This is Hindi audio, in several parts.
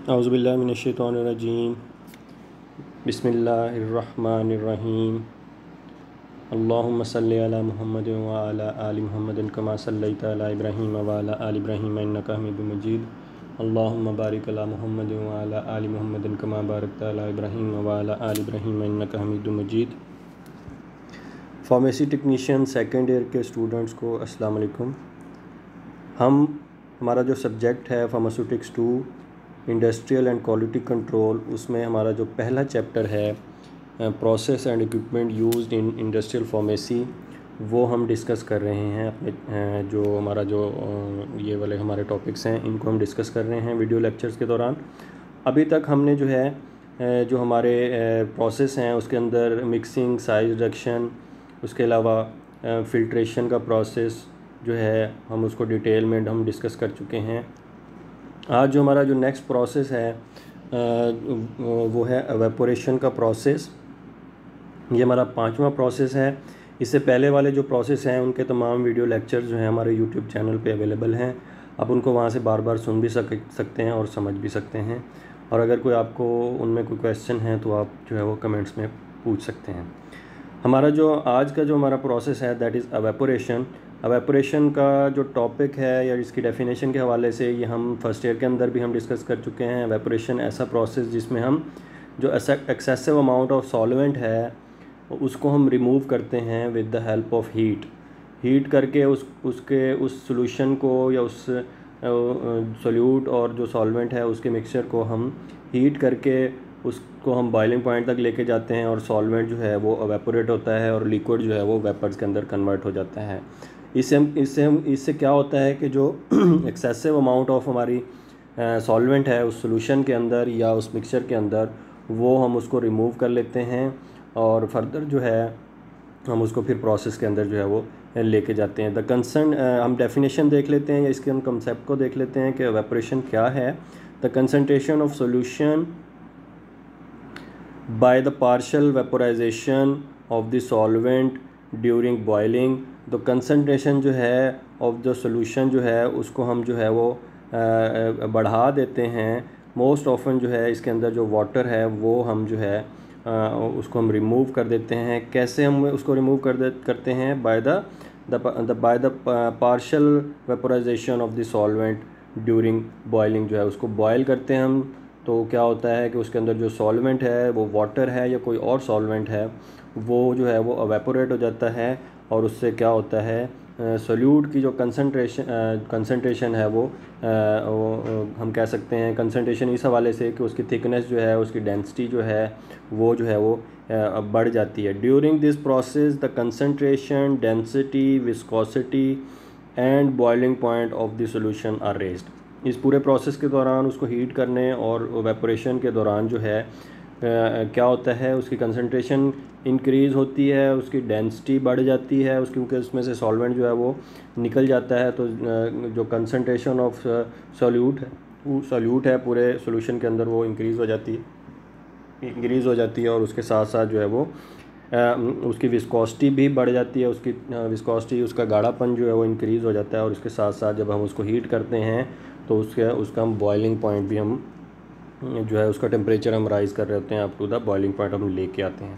औज़ुबिल्लाहि मिनश्शैतानिर्रजीम बिस्मिल्लाहिर्रहमानिर्रहीम अल्लाहुम्मा सल्लि अला मुहम्मदिन व अला आलि मुहम्मदिन कमा सल्लैता अला इब्राहीम व अला आलि इब्राहीम इन्नका हमीदुम मजीद अल्लाहुम्मा बारिक अला मुहम्मदिन व अला आलि मुहम्मदिन कमा बारकता अला इब्राहीम व अला आलि इब्राहीम इन्नका हमीदुम मजीद। फार्मेसी टेक्नीशियन सेकेंड ईयर के स्टूडेंट्स को अस्सलाम वालेकुम। हमारा जो सब्जेक्ट है pharmaceutics 2 industrial and quality control, उसमें हमारा जो पहला चैप्टर है process and equipment used in industrial pharmacy, वो हम डिस्कस कर रहे हैं। अपने जो हमारा जो ये वाले हमारे टॉपिक्स हैं, इनको हम डिस्कस कर रहे हैं वीडियो लेक्चर्स के दौरान। अभी तक हमने जो है जो हमारे प्रोसेस हैं उसके अंदर मिक्सिंग, साइज रिडक्शन, उसके अलावा फ़िल्ट्रेशन का प्रोसेस जो है हम उसको डिटेल में हम डिस्कस कर चुके हैं। आज जो हमारा जो नेक्स्ट प्रोसेस है वो है एवेपोरेशन का प्रोसेस। ये हमारा 5वां प्रोसेस है। इससे पहले वाले जो प्रोसेस हैं उनके तमाम वीडियो लेक्चर्स जो हैं हमारे यूट्यूब चैनल पे अवेलेबल हैं। आप उनको वहाँ से बार बार सुन भी सकते हैं और समझ भी सकते हैं। और अगर कोई आपको उनमें कोई क्वेश्चन है तो आप जो है वो कमेंट्स में पूछ सकते हैं। हमारा जो आज का जो हमारा प्रोसेस है दैट इज़ एवेपोरेशन। एवेपोरेशन का जो टॉपिक है या इसकी डेफिनेशन के हवाले से ये हम फर्स्ट ईयर के अंदर भी हम डिस्कस कर चुके हैं। एवेपोरेशन ऐसा प्रोसेस जिसमें हम जो एक्सेसिव अमाउंट ऑफ सॉल्वेंट है उसको हम रिमूव करते हैं with the help of heat करके उस सॉल्यूशन को या उस सोल्यूट और जो सॉल्वेंट है उसके मिक्सचर को हम हीट करके उसको हम बॉइलिंग पॉइंट तक लेके जाते हैं और सॉल्वेंट जो है वो एवेपोरेट होता है और लिक्विड जो है वो वेपर्स के अंदर कन्वर्ट हो जाता है। इससे क्या होता है कि जो एक्सेसिव अमाउंट ऑफ हमारी सॉल्वेंट है उस सॉल्यूशन के अंदर या उस मिक्सचर के अंदर, वो हम उसको रिमूव कर लेते हैं और फर्दर जो है हम उसको फिर प्रोसेस के अंदर जो है वो लेके जाते हैं। द कंसर्न हम डेफिनेशन देख लेते हैं या इसके हम कंसेप्ट को देख लेते हैं कि एवेपोरेशन क्या है। The concentration of solution by the partial vaporization of the solvent during boiling। तो कंसंट्रेशन जो है ऑफ द सॉल्यूशन जो है उसको हम जो है वो बढ़ा देते हैं। मोस्ट ऑफन जो है इसके अंदर जो वाटर है वो हम जो है उसको हम रिमूव कर देते हैं। कैसे हम उसको रिमूव करते हैं? By the partial vaporisation of the solvent during boiling. जो है उसको बॉयल करते हैं हम, तो क्या होता है कि उसके अंदर जो सॉल्वेंट है वो वाटर है या कोई और सॉल्वेंट है वो जो है वो एवेपोरेट हो जाता है और उससे क्या होता है सोल्यूट की जो कंसंट्रेशन है वो हम कह सकते हैं कंसंट्रेशन इस हवाले से कि उसकी थिकनेस जो है, उसकी डेंसिटी जो है वो बढ़ जाती है। During this process the concentration, density, viscosity and boiling point of the solution are raised. इस पूरे प्रोसेस के दौरान उसको हीट करने और वेपोरेशन के दौरान जो है क्या होता है, उसकी कंसंट्रेशन इंक्रीज़ होती है, उसकी डेंसिटी बढ़ जाती है क्योंकि उसमें से सॉल्वेंट जो है वो निकल जाता है। तो जो कंसंट्रेशन ऑफ सॉल्यूट है पूरे सॉल्यूशन के अंदर वो इंक्रीज़ हो जाती है और उसके साथ साथ जो है वो उसकी विस्कोसिटी भी बढ़ जाती है। उसकी विस्कोसिटी, उसका गाढ़ापन जो है वो इंक्रीज़ हो जाता है और उसके साथ साथ जब हम उसको हीट करते हैं तो उसका हम बॉइलिंग पॉइंट भी हम जो है उसका टेम्परेचर हम राइज़ कर रहे होते हैं up to the boiling point हम लेके आते हैं।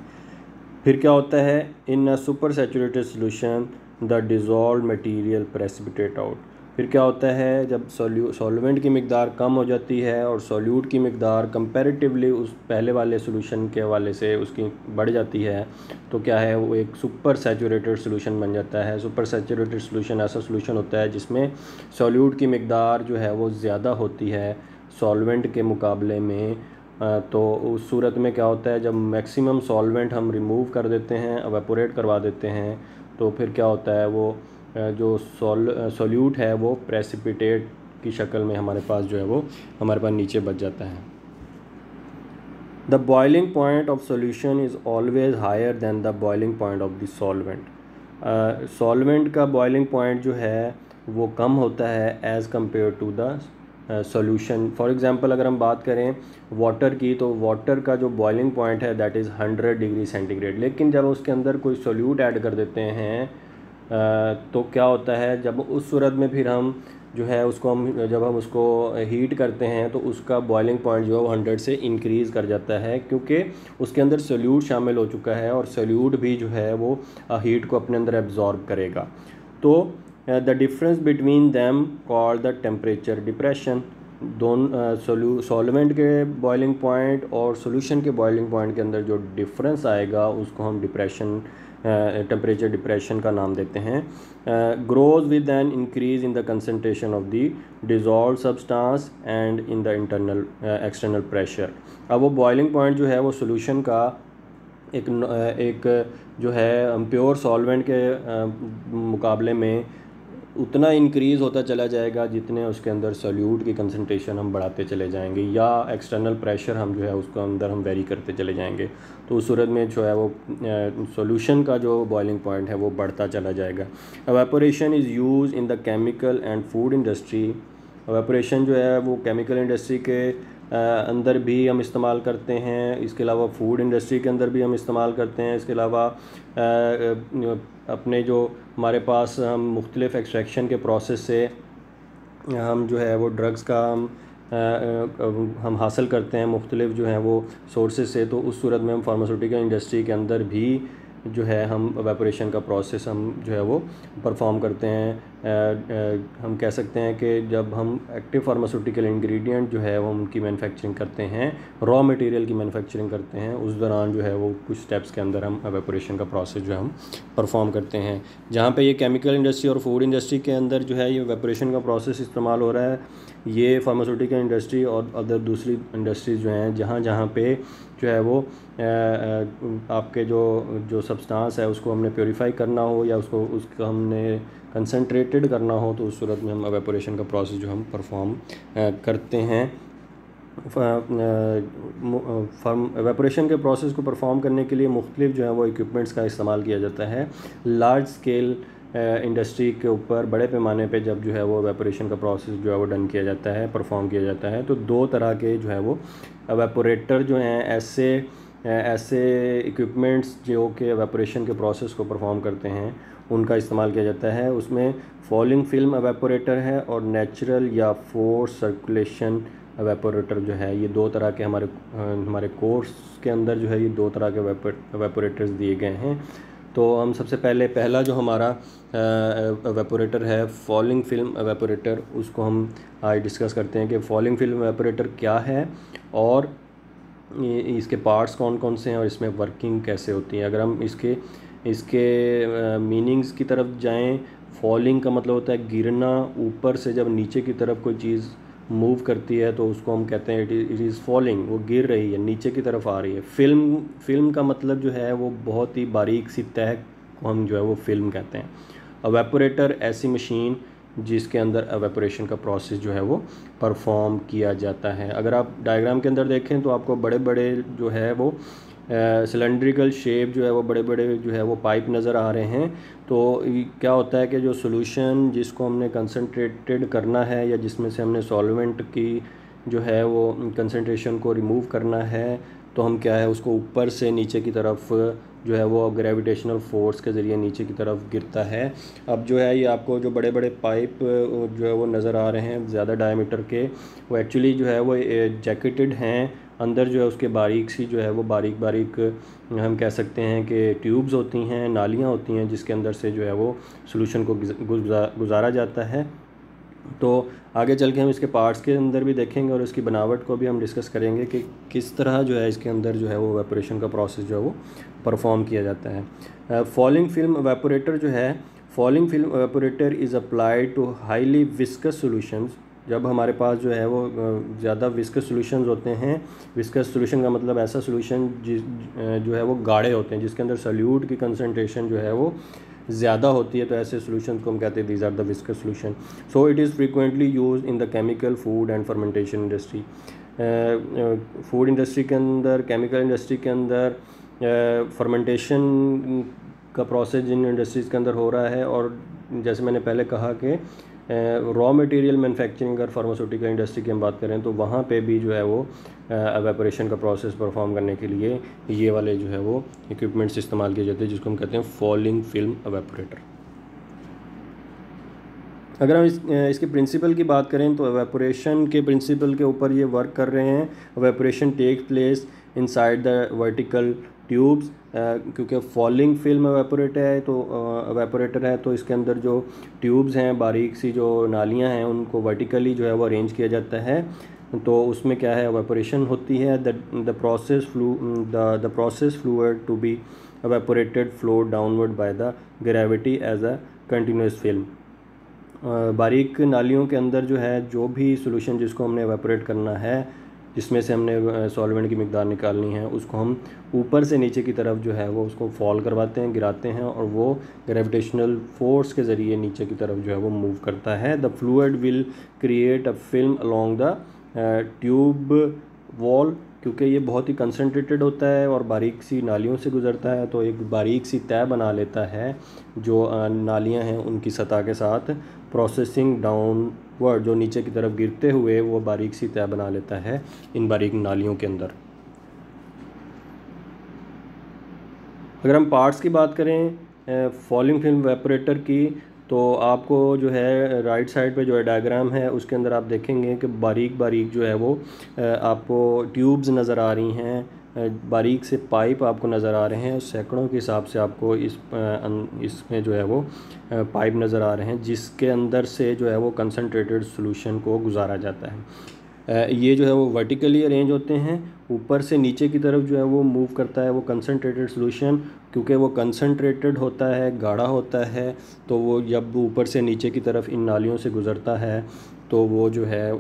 फिर क्या होता है, in a super saturated solution the dissolve material precipitate out. फिर क्या होता है, जब सॉल्वेंट की मिकदार कम हो जाती है और सॉल्यूट की मिकदार कंपैरेटिवली उस पहले वाले सॉल्यूशन के हवाले से उसकी बढ़ जाती है, तो क्या है वो एक सुपर सैचुरेटेड सॉल्यूशन बन जाता है। सुपर सैचुरेटेड सॉल्यूशन ऐसा सॉल्यूशन होता है जिसमें सॉल्यूट की मिकदार जो है वो ज़्यादा होती है सॉल्वेंट के मुकाबले में। तो उस सूरत में क्या होता है, जब मैक्सिमम सॉल्वेंट हम रिमूव कर देते हैं, एवेपोरेट करवा देते हैं, तो फिर क्या होता है वो जो सॉल्यूट है वो प्रेसिपिटेट की शक्ल में हमारे पास जो है वो हमारे पास नीचे बच जाता है। The boiling point of solution is always higher than the boiling point of the solvent. Solvent का बॉइलिंग पॉइंट जो है वो कम होता है as compare to the solution. For example अगर हम बात करें वाटर की, तो वाटर का जो बॉइलिंग पॉइंट है दैट इज़ 100 डिग्री सेंटीग्रेड। लेकिन जब उसके अंदर कोई सोल्यूट ऐड कर देते हैं तो क्या होता है, जब उस सूरत में फिर हम जो है उसको हम जब हम उसको हीट करते हैं तो उसका बॉइलिंग पॉइंट जो है वो 100 से इंक्रीज़ कर जाता है, क्योंकि उसके अंदर सोल्यूट शामिल हो चुका है और सोल्यूट भी जो है वो हीट को अपने अंदर एब्जॉर्ब करेगा। तो the difference between them called the temperature depression. Solvent के बॉइलिंग पॉइंट और सॉल्यूशन के बॉइलिंग पॉइंट के अंदर जो डिफरेंस आएगा उसको हम डिप्रेशन, टेम्परेचर डिप्रेशन का नाम देते हैं। Grows with an increase in the concentration of the dissolve substance and in the internal external pressure. अब वो बॉइलिंग पॉइंट जो है वो सॉल्यूशन का एक जो है प्योर सॉल्वेंट के मुकाबले में उतना इंक्रीज़ होता चला जाएगा जितने उसके अंदर सोल्यूट की कंसंट्रेशन हम बढ़ाते चले जाएंगे, या एक्सटर्नल प्रेशर हम जो है उसको अंदर हम वेरी करते चले जाएंगे। तो उस सूरत में जो है वो सॉल्यूशन का जो बॉइलिंग पॉइंट है वो बढ़ता चला जाएगा। Evaporation is use in the chemical and food industry. Evaporation जो है वो केमिकल इंडस्ट्री के अंदर भी हम इस्तेमाल करते हैं, इसके अलावा फूड इंडस्ट्री के अंदर भी हम इस्तेमाल करते हैं। इसके अलावा अपने जो हमारे पास हम मुख्तलिफ़ एक्सट्रैक्शन के प्रोसेस से हम जो है वो ड्रग्स का हम हासिल करते हैं मुख्तलिफ़ जो है वो सोर्सेज से। तो उस सूरत में हम फार्मास्यूटिकल इंडस्ट्री के अंदर भी जो है हम एवेपोरेशन का प्रोसेस हम जो है वो परफॉर्म करते हैं। हम कह सकते हैं कि जब हम एक्टिव फार्मास्यूटिकल इंग्रेडिएंट जो है वो उनकी मैन्युफैक्चरिंग करते हैं, रॉ मटेरियल की मैन्युफैक्चरिंग करते हैं, उस दौरान जो है वो कुछ स्टेप्स के अंदर हम एवेपोरेशन का प्रोसेस जो है हम परफॉर्म करते हैं। जहाँ पे ये केमिकल इंडस्ट्री और फूड इंडस्ट्री के अंदर जो है ये एवेपोरेशन का प्रोसेस इस्तेमाल हो रहा है, ये फार्मास्यूटिकल इंडस्ट्री और अदर दूसरी इंडस्ट्रीज़ जो हैं जहाँ पे जो है वो आपके जो सब्सटेंस है उसको हमने प्योरीफाई करना हो या उसका हमने कंसनट्रेटेड करना हो, तो उस सूरत में हम एवेपोरेशन का प्रोसेस जो हम परफॉर्म करते हैं। एवेपोरेशन के प्रोसेस को परफॉर्म करने के लिए मुख्तलिफ जो है वो इक्विपमेंट्स का इस्तेमाल किया जाता है। लार्ज स्केल इंडस्ट्री के ऊपर बड़े पैमाने पे जब जो है वो एवेपोरेशन का प्रोसेस जो है वो डन किया जाता है, परफॉर्म किया जाता है, तो दो तरह के जो है वो एवेपोरेटर जो हैं, ऐसे इक्विपमेंट्स जो कि एवेपोरेशन के प्रोसेस को परफॉर्म करते हैं उनका इस्तेमाल किया जाता है। उसमें फॉलिंग फिल्म एवेपोरेटर है और नेचुरल या फोर्स सर्कुलेशन एवेपोरेटर जो है, ये दो तरह के हमारे कोर्स के अंदर जो है ये दो तरह के एवेपोरेटर्स दिए गए हैं। तो हम सबसे पहला जो हमारा एवेपोरेटर है फॉलिंग फिल्म एवेपोरेटर, उसको हम आज डिस्कस करते हैं कि फॉलिंग फिल्म एवेपोरेटर क्या है और इसके पार्ट्स कौन कौन से हैं और इसमें वर्किंग कैसे होती है। अगर हम इसके मीनिंग्स की तरफ जाएं, फॉलिंग का मतलब होता है गिरना, ऊपर से जब नीचे की तरफ कोई चीज़ मूव करती है तो उसको हम कहते हैं इट इज़ फॉलिंग, वो गिर रही है, नीचे की तरफ आ रही है। फिल्म का मतलब जो है वो बहुत ही बारीक सी तह को हम जो है वो फिल्म कहते हैं। एवेपोरेटर ऐसी मशीन जिसके अंदर एवेपोरेशन का प्रोसेस जो है वो परफॉर्म किया जाता है। अगर आप डायग्राम के अंदर देखें तो आपको बड़े बड़े जो है वो सिलेंड्रिकल शेप जो है वो बड़े बड़े जो है वो पाइप नज़र आ रहे हैं। तो क्या होता है कि जो सॉल्यूशन जिसको हमने कंसनट्रेटेड करना है या जिसमें से हमने सॉल्वेंट की जो है वो कंसनट्रेशन को रिमूव करना है, तो हम क्या है उसको ऊपर से नीचे की तरफ जो है वो ग्रेविटेशनल फोर्स के ज़रिए नीचे की तरफ गिरता है। अब जो है ये आपको जो बड़े बड़े पाइप जो है वो नज़र आ रहे हैं ज़्यादा डायमीटर के, वो एक्चुअली जो है वो जैकेटेड हैं। अंदर जो है उसके बारीक सी जो है वो बारीक हम कह सकते हैं कि ट्यूब्स होती हैं, नालियाँ होती हैं जिसके अंदर से जो है वो सॉल्यूशन को गुजारा जाता है। तो आगे चल के हम इसके पार्ट्स के अंदर भी देखेंगे और इसकी बनावट को भी हम डिस्कस करेंगे कि किस तरह जो है इसके अंदर जो है वो एवेपोरेशन का प्रोसेस जो है वो परफॉर्म किया जाता है। फॉलिंग फिल्म एवेपोरेटर जो है, falling film evaporator is applied to highly viscous solutions. जब हमारे पास जो है वो ज़्यादा विस्कस सॉल्यूशंस होते हैं, विस्कस सॉल्यूशन का मतलब ऐसा सॉल्यूशन जो है वो गाढ़े होते हैं जिसके अंदर सॉल्यूट की कंसनट्रेशन जो है वो ज़्यादा होती है, तो ऐसे सॉल्यूशन को हम कहते हैं these are the viscous solution. So it is frequently use in the chemical, food and fermentation industry. Food industry के अंदर, केमिकल इंडस्ट्री के अंदर फर्मेंटेशन का प्रोसेस जिन इंडस्ट्रीज़ के अंदर हो रहा है, और जैसे मैंने पहले कहा कि रॉ मटेरियल मैन्युफैक्चरिंग अगर फार्मास्यूटिकल इंडस्ट्री की हम बात करें तो वहाँ पे भी जो है वो एवेपोरेशन का प्रोसेस परफॉर्म करने के लिए ये वाले जो है वो इक्विपमेंट्स इस्तेमाल किए जाते हैं जिसको हम कहते हैं फॉलिंग फिल्म एवेपोरेटर। अगर हम इसके प्रिंसिपल की बात करें तो एवेपोरेशन के प्रिंसिपल के ऊपर ये वर्क कर रहे हैं। Evaporation take place inside the vertical tubes, क्योंकि फॉलिंग फिल्म एवेपोरेटर है तो इसके अंदर जो ट्यूब्स हैं, बारीक सी जो नालियां हैं, उनको वर्टिकली जो है वो अरेंज किया जाता है। तो उसमें क्या है, एवेपोरेशन होती है। The process fluid to be evaporated flow downward by the gravity as a continuous film. बारीक नालियों के अंदर जो है जो भी सोल्यूशन जिसको हमने एवेपोरेट करना है, जिसमें से हमने सॉल्वेंट की मिकदार निकालनी है, उसको हम ऊपर से नीचे की तरफ जो है वो उसको फॉल करवाते हैं, गिराते हैं, और वो ग्रेविटेशनल फोर्स के ज़रिए नीचे की तरफ जो है वो मूव करता है। The fluid will create a film along the tube wall, क्योंकि ये बहुत ही कंसनट्रेटेड होता है और बारीक सी नालियों से गुज़रता है, तो एक बारीक सी तह बना लेता है जो नालियां हैं उनकी सतह के साथ। प्रोसेसिंग डाउनवर्ड, जो नीचे की तरफ गिरते हुए वो बारीक सी तह बना लेता है इन बारीक नालियों के अंदर। अगर हम पार्ट्स की बात करें फॉलिंग फिल्म वेपोरेटर की, तो आपको जो है राइट साइड पे जो है डायग्राम है उसके अंदर आप देखेंगे कि बारीक बारीक जो है वो आपको ट्यूब्स नज़र आ रही हैं, बारीक से पाइप आपको नज़र आ रहे हैं। सैकड़ों के हिसाब से आपको इसमें जो है वो पाइप नज़र आ रहे हैं, जिसके अंदर से जो है वो कंसनट्रेटेड सॉल्यूशन को गुजारा जाता है। ये जो है वो वर्टिकली अरेंज होते हैं, ऊपर से नीचे की तरफ जो है वो मूव करता है वो कंसनट्रेटेड सॉल्यूशन। क्योंकि वो कंसनट्रेटेड होता है, गाढ़ा होता है, तो वो जब ऊपर से नीचे की तरफ इन नालियों से गुज़रता है तो वो जो है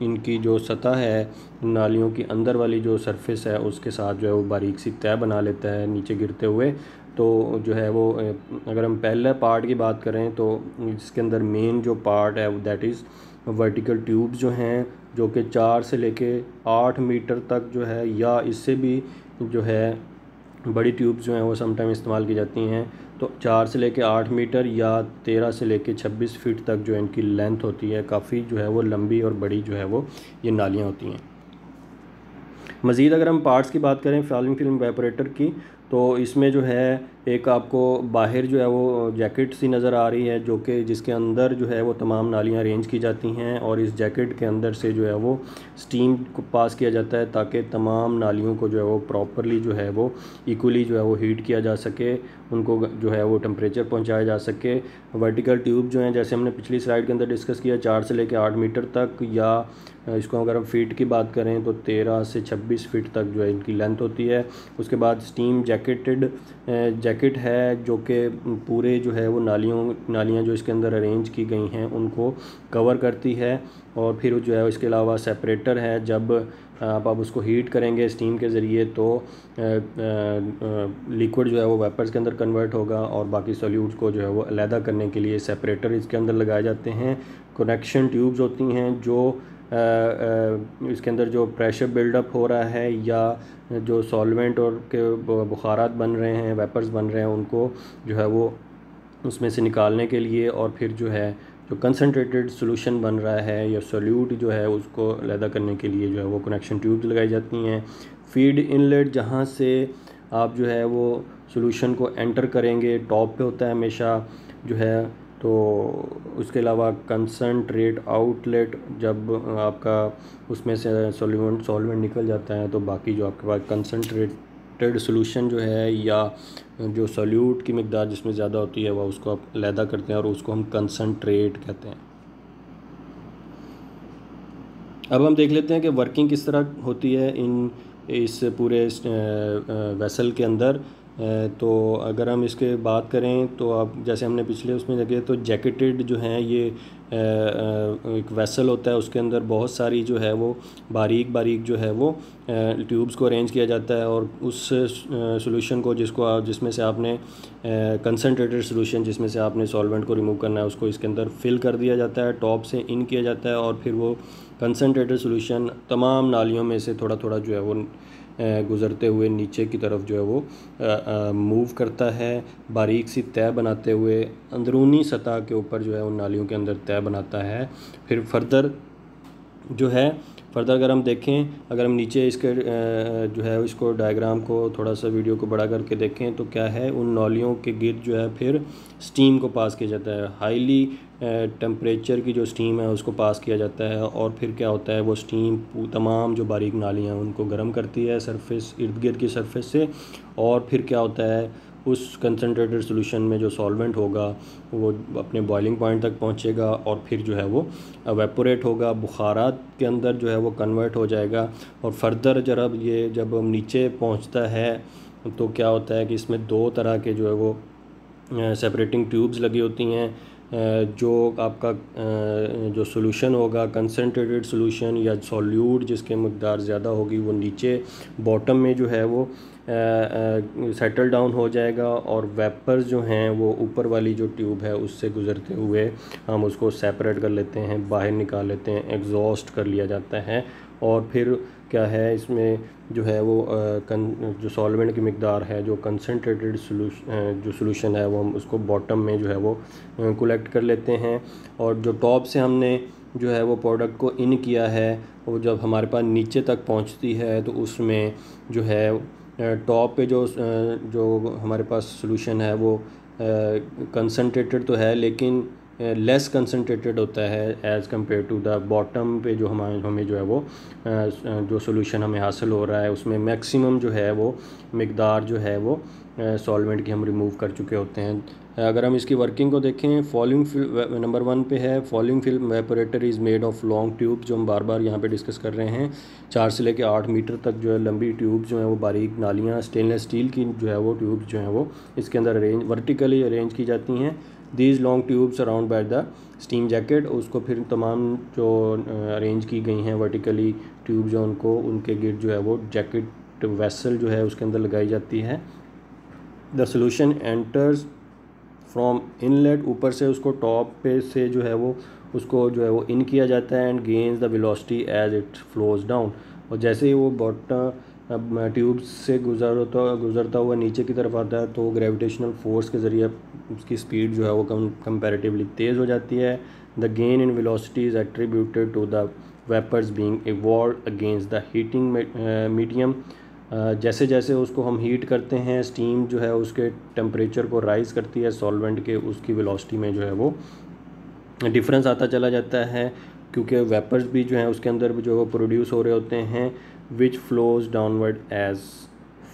इनकी जो सतह है, नालियों की अंदर वाली जो सरफेस है उसके साथ जो है वो बारीक सी तह बना लेता है नीचे गिरते हुए। तो जो है वो अगर हम पहले पार्ट की बात करें तो इसके अंदर मेन जो पार्ट है दैट इज़ वर्टिकल ट्यूब्स जो हैं, जो कि 4 से लेके 8 मीटर तक जो है, या इससे भी जो है बड़ी ट्यूब्स जो हैं वो समटाइम इस्तेमाल की जाती हैं। तो 4 से लेके 8 मीटर या 13 से लेके 26 फीट तक जो इनकी लेंथ होती है, काफ़ी जो है वो लंबी और बड़ी जो है वो ये नालियाँ होती हैं। मज़ीद अगर हम पार्ट्स की बात करें फॉलिंग फिल्म वेपोरेटर की, तो इसमें जो है एक आपको बाहर जो है वो जैकेट सी नज़र आ रही है, जो कि जिसके अंदर जो है वो तमाम नालियाँ अरेंज की जाती हैं, और इस जैकेट के अंदर से जो है वो स्टीम को पास किया जाता है ताकि तमाम नालियों को जो है वो प्रॉपरली जो है वो इक्वली जो है वो हीट किया जा सके, उनको जो है वो टेम्परेचर पहुंचाया जा सके। वर्टिकल ट्यूब जो हैं, जैसे हमने पिछली स्लाइड के अंदर डिस्कस किया, 4 से लेकर 8 मीटर तक, या इसको अगर हम फीट की बात करें तो 13 से 26 फीट तक जो है इनकी लेंथ होती है। उसके बाद स्टीम जैकेट है, जो कि पूरे जो है वो नालियाँ जो इसके अंदर अरेंज की गई हैं उनको कवर करती है। और फिर जो है इसके अलावा सेपरेटर है, जब आप उसको हीट करेंगे स्टीम के ज़रिए तो लिक्विड जो है वो वेपर्स के अंदर कन्वर्ट होगा, और बाकी सॉल्यूट्स को जो है वो अलहदा करने के लिए सेपरेटर इसके अंदर लगाए जाते हैं। कनेक्शन ट्यूब्स होती हैं जो इसके अंदर जो प्रेशर बिल्डअप हो रहा है या जो सॉल्वेंट और के बुखारात बन रहे हैं, वेपर्स बन रहे हैं, उनको जो है वो उसमें से निकालने के लिए, और फिर जो है जो कंसनट्रेटेड सॉल्यूशन बन रहा है या सॉल्यूट जो है उसको अलहदा करने के लिए जो है वो कनेक्शन ट्यूब्स लगाई जाती हैं। फीड इनलेट, जहाँ से आप जो है वो सॉल्यूशन को एंटर करेंगे, टॉप पे होता है हमेशा जो है। तो उसके अलावा कंसनट्रेट आउटलेट, जब आपका उसमें से सॉल्वेंट निकल जाता है तो बाकी जो आपके पास कंसनट्रेटेड सॉल्यूशन जो है या जो सॉल्यूट की मिकदार जिसमें ज़्यादा होती है वह उसको आप अलहदा करते हैं और उसको हम कंसनट्रेट कहते हैं। अब हम देख लेते हैं कि वर्किंग किस तरह होती है इस पूरे वेसल के अंदर। तो अगर हम इसके बात करें तो अब जैसे हमने पिछले उसमें देखे तो जैकेटेड जो हैं ये एक वेसल होता है, उसके अंदर बहुत सारी जो है वो बारीक बारीक जो है वो ट्यूब्स को अरेंज किया जाता है, और उस सॉल्यूशन को जिसमें से आपने कंसनट्रेटेड सॉल्यूशन जिसमें से आपने सॉल्वेंट को रिमूव करना है उसको इसके अंदर फिल कर दिया जाता है, टॉप से इन किया जाता है, और फिर वो कंसनट्रेटेड सॉल्यूशन तमाम नालियों में से थोड़ा थोड़ा जो है वो गुज़रते हुए नीचे की तरफ जो है वो मूव करता है, बारीक सी तह बनाते हुए अंदरूनी सतह के ऊपर जो है उन नालियों के अंदर तह बनाता है। फिर फर्दर जो है फर्दर अगर हम देखें, अगर हम नीचे इसके जो है इसको डायग्राम को थोड़ा सा वीडियो को बड़ा करके देखें तो क्या है, उन नौलियों के गिर्द जो है फिर स्टीम को पास किया जाता है, हाईली टेम्परेचर की जो स्टीम है उसको पास किया जाता है। और फिर क्या होता है, वो स्टीम तमाम जो बारीक नालियाँ हैं उनको गर्म करती है सरफेस, इर्द गिर्द की सरफेस से। और फिर क्या होता है, उस कंसनट्रेटेड सॉल्यूशन में जो सॉल्वेंट होगा वो अपने बॉइलिंग पॉइंट तक पहुंचेगा और फिर जो है वो एवेपोरेट होगा, बुखारात के अंदर जो है वो कन्वर्ट हो जाएगा। और फर्दर जब नीचे पहुंचता है तो क्या होता है कि इसमें दो तरह के जो है वो सेपरेटिंग ट्यूब्स लगी होती हैं। जो आपका जो सॉल्यूशन होगा, कंसनट्रेटेड सॉल्यूशन या सॉल्यूट जिसके मकदार ज़्यादा होगी, वो नीचे बॉटम में जो है वो सेटल डाउन हो जाएगा। और वेपर्स जो हैं वो ऊपर वाली जो ट्यूब है उससे गुज़रते हुए हम उसको सेपरेट कर लेते हैं, बाहर निकाल लेते हैं, एग्जॉस्ट कर लिया जाता है। और फिर क्या है, इसमें जो है वो जो सॉल्वेंट की मकदार है, जो कंसनट्रेटेड जो सॉल्यूशन है वो हम उसको बॉटम में जो है वो कलेक्ट कर लेते हैं। और जो टॉप से हमने जो है वो प्रोडक्ट को इन किया है, वो जब हमारे पास नीचे तक पहुंचती है तो उसमें जो है टॉप पे जो हमारे पास सॉल्यूशन है वो कंसनट्रेटेड तो है लेकिन लेस कंसनट्रेटेड होता है as compare to the bottom पे। जो हमें जो है वो जो सॉल्यूशन हमें हासिल हो रहा है उसमें मैक्सिमम जो है वो मकदार जो है वो सॉल्वेंट की हम रिमूव कर चुके होते हैं। अगर हम इसकी वर्किंग को देखें, फॉलिंग नंबर 1 पे है, falling film evaporator is made of long tube, जो हम बार बार यहाँ पे डिस्कस कर रहे हैं। 4 से लेकर 8 मीटर तक जो है लंबी ट्यूब जो है वो बारीक नालियाँ स्टेनलेस स्टील की जो है वो ट्यूब जो है वो इसके अंदर वर्टिकली अरेंज की जाती हैं। These long tubes around by the steam jacket, उसको फिर तमाम जो अरेंज की गई हैं वर्टिकली ट्यूब जो उनके गिर्द जो है वो जैकेट वेसल जो है उसके अंदर लगाई जाती है। The solution enters from inlet, ऊपर से उसको टॉप पे से जो है वो उसको जो है वो इन किया जाता है and gains the velocity as it flows down. और जैसे ही वो बॉटम ट्यूब से गुज़रता हुआ नीचे की तरफ आता है तो ग्रेविटेशनल फोर्स के ज़रिए उसकी स्पीड जो है वो कंपैरेटिवली तेज़ हो जाती है। The gain in velocity is attributed to the vapours being evolve against the heating medium. जैसे जैसे उसको हम हीट करते हैं, स्टीम जो है उसके टेम्परेचर को राइज़ करती है सॉल्वेंट के, उसकी वेलोसिटी में जो है वो डिफरेंस आता चला जाता है, क्योंकि वेपर्स भी जो हैं उसके अंदर भी जो वो प्रोड्यूस हो रहे होते हैं which flows downward as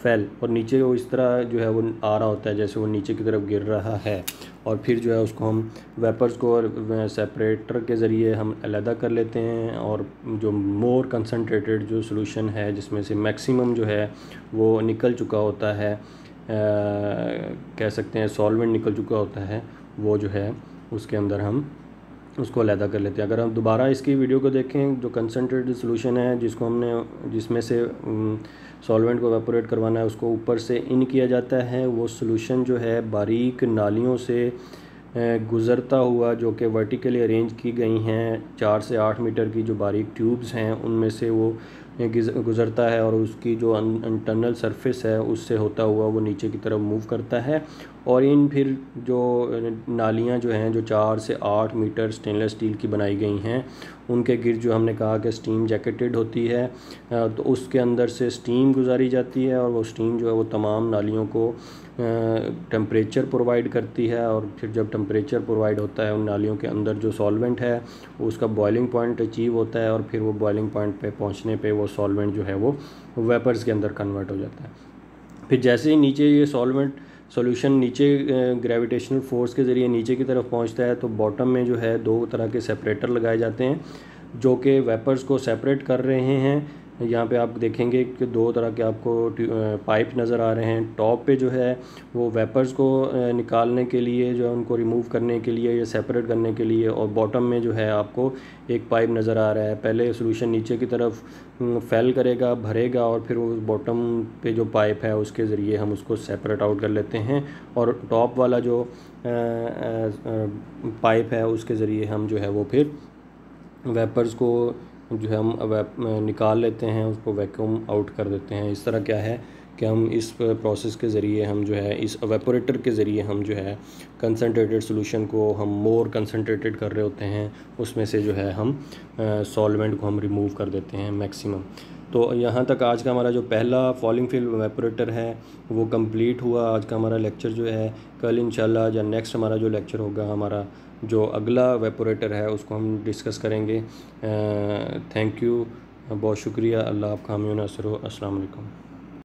fell. और नीचे वो इस तरह जो है वो आ रहा होता है जैसे वो नीचे की तरफ गिर रहा है। और फिर जो है उसको हम वेपर्स को सेपरेटर के ज़रिए हम अलहदा कर लेते हैं। और जो मोर कंसनट्रेटेड जो सॉल्यूशन है जिसमें से मैक्सिमम जो है वो निकल चुका होता है, कह सकते हैं सॉल्वेंट निकल चुका होता है, वो जो है उसके अंदर हम उसको अलहदा कर लेते हैं। अगर हम दोबारा इसकी वीडियो को देखें, जो कंसनट्रेटेड सॉल्यूशन है जिसमें से सॉल्वेंट को एवापोरेट करवाना है उसको ऊपर से इन किया जाता है। वो सॉल्यूशन जो है बारीक नालियों से गुज़रता हुआ, जो कि वर्टिकली अरेंज की गई हैं 4 से 8 मीटर की जो बारीक ट्यूब्स हैं उनमें से वो गुज़रता है और उसकी जो इंटरनल सरफेस है उससे होता हुआ वो नीचे की तरफ मूव करता है। और इन फिर जो नालियाँ जो हैं जो 4 से 8 मीटर स्टेनलेस स्टील की बनाई गई हैं उनके गिर्द जो हमने कहा कि स्टीम जैकेटेड होती है, तो उसके अंदर से स्टीम गुजारी जाती है और वो स्टीम जो है वो तमाम नालियों को टेम्परेचर प्रोवाइड करती है। और फिर जब टेम्परेचर प्रोवाइड होता है उन नालियों के अंदर जो सॉल्वेंट है उसका बॉइलिंग पॉइंट अचीव होता है और फिर वो बॉइलिंग पॉइंट पे पहुंचने पे वो सॉल्वेंट जो है वो वेपर्स के अंदर कन्वर्ट हो जाता है। फिर जैसे ही नीचे ये सॉल्यूशन नीचे ग्रेविटेशनल फोर्स के ज़रिए नीचे की तरफ पहुंचता है तो बॉटम में जो है 2 तरह के सेपरेटर लगाए जाते हैं जो कि वेपर्स को सेपरेट कर रहे हैं। यहाँ पे आप देखेंगे कि 2 तरह के आपको पाइप नज़र आ रहे हैं। टॉप पे जो है वो वेपर्स को निकालने के लिए, जो है उनको रिमूव करने के लिए या सेपरेट करने के लिए, और बॉटम में जो है आपको एक पाइप नज़र आ रहा है। पहले सॉल्यूशन नीचे की तरफ फैल करेगा, भरेगा और फिर वो बॉटम पे जो पाइप है उसके ज़रिए हम उसको सेपरेट आउट कर लेते हैं और टॉप वाला जो पाइप है उसके ज़रिए हम जो है वो फिर वेपर्स को जो है हम निकाल लेते हैं, उसको वैक्यूम आउट कर देते हैं। इस तरह क्या है कि हम इस प्रोसेस के ज़रिए हम जो है इस एवेपोरेटर के ज़रिए हम जो है कंसनट्रेटेड सॉल्यूशन को हम मोर कंसनट्रेटेड कर रहे होते हैं, उसमें से जो है हम सॉल्वेंट को हम रिमूव कर देते हैं मैक्सिमम। तो यहाँ तक आज का हमारा जो पहला फॉलिंग फिल्म एवेपोरेटर है वो कंप्लीट हुआ। आज का हमारा लेक्चर जो है, कल इंशाल्लाह या नेक्स्ट हमारा जो लेक्चर होगा, हमारा जो अगला एवेपोरेटर है उसको हम डिस्कस करेंगे। थैंक यू, बहुत शुक्रिया। अल्लाह आप हामी नसर। अस्सलाम वालेकुम।